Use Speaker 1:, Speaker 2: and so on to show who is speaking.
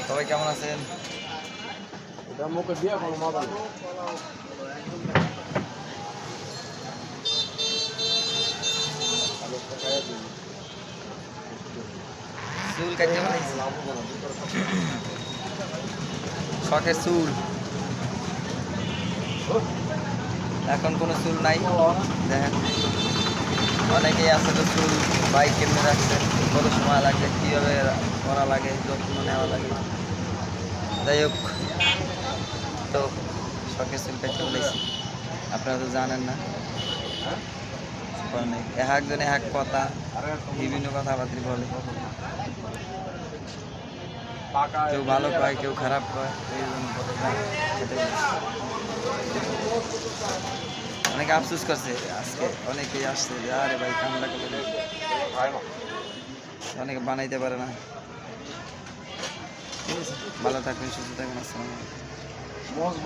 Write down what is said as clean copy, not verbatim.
Speaker 1: সবাই কেমন আছেন? চুল কাটতে বানাইছি, শখের চুল। এখন কোনো চুল নাই, দেখেন অনেকেই আছে তো চুল বাইক কেমনে রাখছে, কত সময় লাগে, কীভাবে করা লাগে, যত্ন নেওয়া লাগে। যাই হোক, তো শখের চুল কাটতে বলেছি, আপনারা তো জানেন না। একজনে এক কথা, বিভিন্ন কথাবার্তা বলে, কেউ ভালো কয়, কেউ খারাপ কয়। অনেকে আফসোস করছে, আজকে অনেকেই আসছে যে আরে ভাই কামড়া করে, অনেকে বানাইতে পারে না। ভালো থাকবেন, সুস্থ থাকবেন, আসসালামু আলাইকুম।